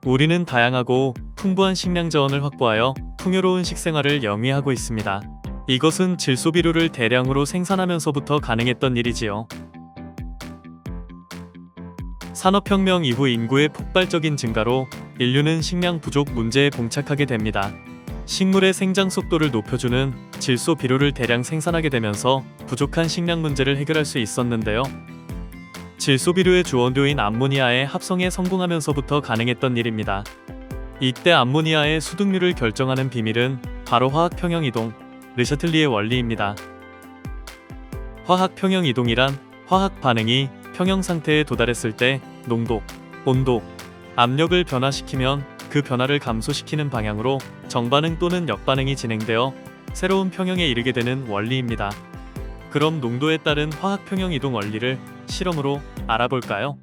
우리는 다양하고 풍부한 식량 자원을 확보하여 풍요로운 식생활을 영위하고 있습니다. 이것은 질소비료를 대량으로 생산하면서부터 가능했던 일이지요. 산업혁명 이후 인구의 폭발적인 증가로 인류는 식량 부족 문제에 봉착하게 됩니다. 식물의 생장 속도를 높여주는 질소 비료를 대량 생산하게 되면서 부족한 식량 문제를 해결할 수 있었는데요. 질소 비료의 주원료인 암모니아의 합성에 성공하면서부터 가능했던 일입니다. 이때 암모니아의 수득률을 결정하는 비밀은 바로 화학 평형 이동, 르샤틀리의 원리입니다. 화학 평형 이동이란 화학 반응이 평형 상태에 도달했을 때 농도, 온도, 압력을 변화시키면 그 변화를 감소시키는 방향으로 정반응 또는 역반응이 진행되어 새로운 평형에 이르게 되는 원리입니다. 그럼 농도에 따른 화학 평형 이동 원리를 실험으로 알아볼까요?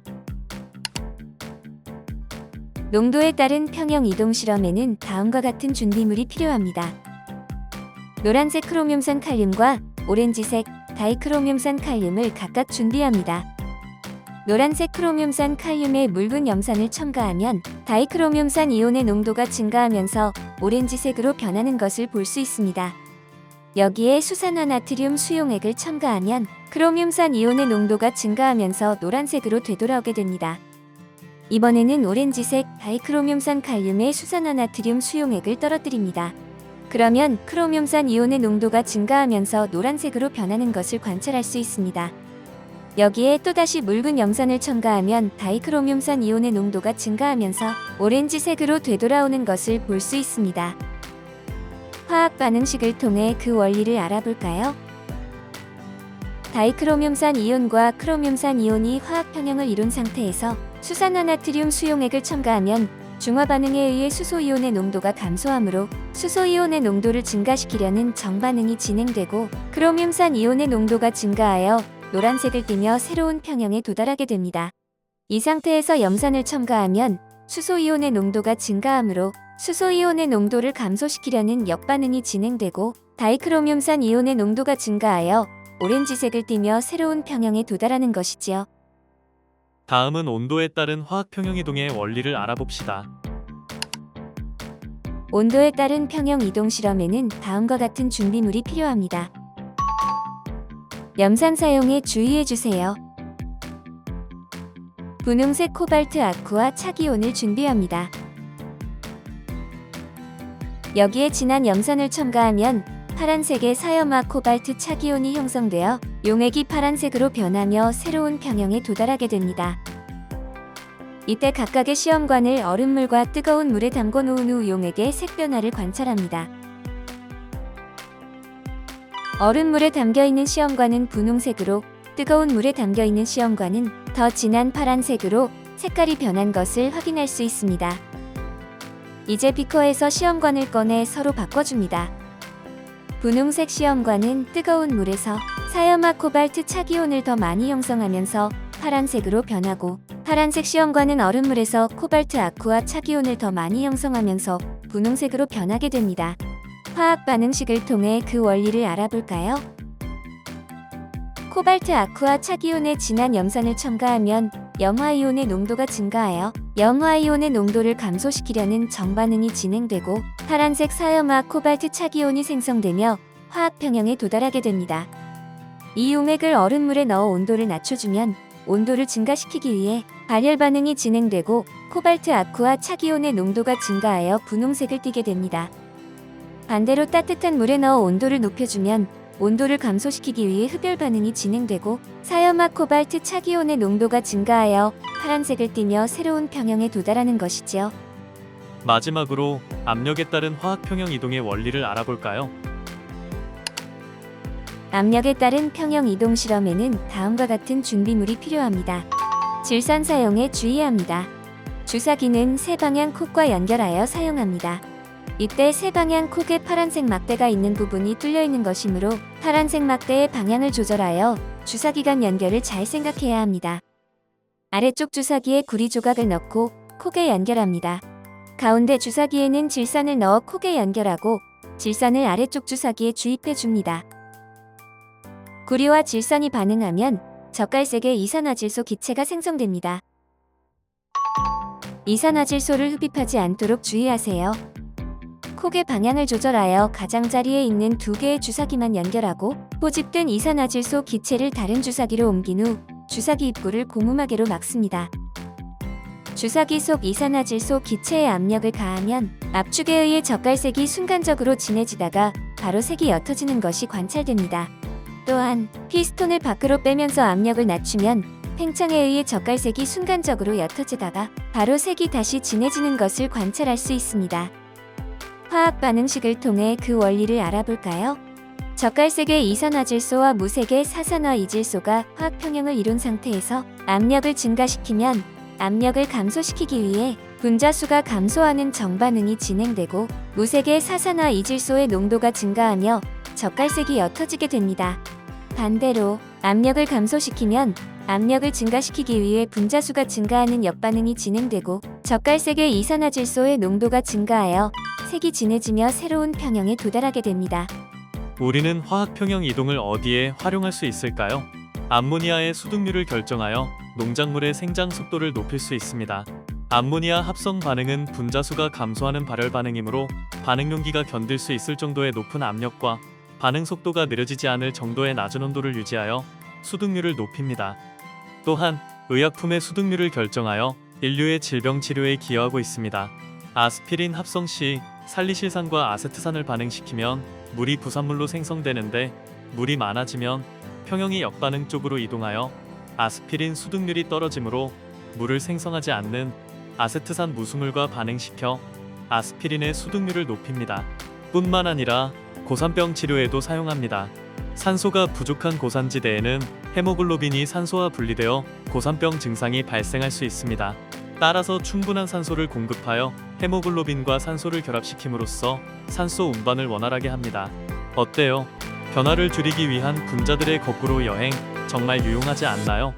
농도에 따른 평형 이동 실험에는 다음과 같은 준비물이 필요합니다. 노란색 크로뮴산 칼륨과 오렌지색 다이크로뮴산 칼륨을 각각 준비합니다. 노란색 크로뮴산 칼륨에 묽은 염산을 첨가하면 다이크로뮴산 이온의 농도가 증가하면서 오렌지색으로 변하는 것을 볼 수 있습니다. 여기에 수산화나트륨 수용액을 첨가하면 크로뮴산 이온의 농도가 증가하면서 노란색으로 되돌아오게 됩니다. 이번에는 오렌지색 다이크로뮴산 칼륨에 수산화나트륨 수용액을 떨어뜨립니다. 그러면 크로뮴산 이온의 농도가 증가하면서 노란색으로 변하는 것을 관찰할 수 있습니다. 여기에 또다시 묽은 염산을 첨가하면 다이크로뮴산 이온의 농도가 증가하면서 오렌지색으로 되돌아오는 것을 볼 수 있습니다. 화학 반응식을 통해 그 원리를 알아볼까요? 다이크로뮴산 이온과 크로뮴산 이온이 화학 평형을 이룬 상태에서 수산화나트륨 수용액을 첨가하면 중화 반응에 의해 수소 이온의 농도가 감소하므로 수소 이온의 농도를 증가시키려는 정반응이 진행되고 크로뮴산 이온의 농도가 증가하여 노란색을 띠며 새로운 평형에 도달하게 됩니다. 이 상태에서 염산을 첨가하면 수소 이온의 농도가 증가하므로 수소 이온의 농도를 감소시키려는 역반응이 진행되고 다이크로뮴산 이온의 농도가 증가하여 오렌지색을 띠며 새로운 평형에 도달하는 것이지요. 다음은 온도에 따른 화학 평형 이동의 원리를 알아봅시다. 온도에 따른 평형 이동 실험에는 다음과 같은 준비물이 필요합니다. 염산 사용에 주의해주세요. 분홍색 코발트 아쿠아 착이온을 준비합니다. 여기에 진한 염산을 첨가하면 파란색의 사염화 코발트 착이온이 형성되어 용액이 파란색으로 변하며 새로운 평형에 도달하게 됩니다. 이때 각각의 시험관을 얼음물과 뜨거운 물에 담궈 놓은 후 용액의 색 변화를 관찰합니다. 얼음물에 담겨있는 시험관은 분홍색으로, 뜨거운 물에 담겨있는 시험관은 더 진한 파란색으로 색깔이 변한 것을 확인할 수 있습니다. 이제 비커에서 시험관을 꺼내 서로 바꿔줍니다. 분홍색 시험관은 뜨거운 물에서 사염화 코발트 착이온을 더 많이 형성하면서 파란색으로 변하고, 파란색 시험관은 얼음물에서 코발트 아쿠아 착이온을 더 많이 형성하면서 분홍색으로 변하게 됩니다. 화학 반응식을 통해 그 원리를 알아볼까요? 코발트 아쿠아 착이온에 진한 염산을 첨가하면 염화이온의 농도가 증가하여 염화이온의 농도를 감소시키려는 정반응이 진행되고 파란색 사염화 코발트 착이온이 생성되며 화학 평형에 도달하게 됩니다. 이 용액을 얼음물에 넣어 온도를 낮춰주면 온도를 증가시키기 위해 발열 반응이 진행되고 코발트 아쿠아 착이온의 농도가 증가하여 분홍색을 띠게 됩니다. 반대로 따뜻한 물에 넣어 온도를 높여주면 온도를 감소시키기 위해 흡열 반응이 진행되고 사염화 코발트 착이온의 농도가 증가하여 파란색을 띠며 새로운 평형에 도달하는 것이지요. 마지막으로 압력에 따른 화학 평형 이동의 원리를 알아볼까요? 압력에 따른 평형 이동 실험에는 다음과 같은 준비물이 필요합니다. 질산 사용에 주의합니다. 주사기는 세 방향 콕과 연결하여 사용합니다. 이때 세 방향 콕에 파란색 막대가 있는 부분이 뚫려 있는 것이므로 파란색 막대의 방향을 조절하여 주사기 간 연결을 잘 생각해야 합니다. 아래쪽 주사기에 구리 조각을 넣고 콕에 연결합니다. 가운데 주사기에는 질산을 넣어 콕에 연결하고 질산을 아래쪽 주사기에 주입해 줍니다. 구리와 질산이 반응하면 젓갈색의 이산화질소 기체가 생성됩니다. 이산화질소를 흡입하지 않도록 주의하세요. 콕의 방향을 조절하여 가장자리에 있는 두 개의 주사기만 연결하고 포집된 이산화질소 기체를 다른 주사기로 옮긴 후 주사기 입구를 고무마개로 막습니다. 주사기 속 이산화질소 기체에 압력을 가하면 압축에 의해 젓갈색이 순간적으로 진해지다가 바로 색이 옅어지는 것이 관찰됩니다. 또한 피스톤을 밖으로 빼면서 압력을 낮추면 팽창에 의해 젓갈색이 순간적으로 옅어지다가 바로 색이 다시 진해지는 것을 관찰할 수 있습니다. 화학 반응식을 통해 그 원리를 알아볼까요? 젓갈색의 이산화질소와 무색의 사산화 이질소가 화학 평형을 이룬 상태에서 압력을 증가시키면 압력을 감소시키기 위해 분자수가 감소하는 정반응이 진행되고 무색의 사산화 이질소의 농도가 증가하며 젓갈색이 옅어지게 됩니다. 반대로 압력을 감소시키면 압력을 증가시키기 위해 분자수가 증가하는 역반응이 진행되고 젓갈색의 이산화질소의 농도가 증가하여 색이 진해지며 새로운 평형에 도달하게 됩니다. 우리는 화학 평형 이동을 어디에 활용할 수 있을까요? 암모니아의 수득률을 결정하여 농작물의 생장 속도를 높일 수 있습니다. 암모니아 합성 반응은 분자수가 감소하는 발열 반응이므로 반응 용기가 견딜 수 있을 정도의 높은 압력과 반응 속도가 느려지지 않을 정도의 낮은 온도를 유지하여 수득률을 높입니다. 또한 의약품의 수득률을 결정하여 인류의 질병 치료에 기여하고 있습니다. 아스피린 합성 시 살리실산과 아세트산을 반응시키면 물이 부산물로 생성되는데 물이 많아지면 평형이 역반응 쪽으로 이동하여 아스피린 수득률이 떨어지므로 물을 생성하지 않는 아세트산 무수물과 반응시켜 아스피린의 수득률을 높입니다. 뿐만 아니라 고산병 치료에도 사용합니다. 산소가 부족한 고산지대에는 헤모글로빈이 산소와 분리되어 고산병 증상이 발생할 수 있습니다. 따라서 충분한 산소를 공급하여 헤모글로빈과 산소를 결합시킴으로써 산소 운반을 원활하게 합니다. 어때요? 변화를 줄이기 위한 분자들의 거꾸로 여행 정말 유용하지 않나요?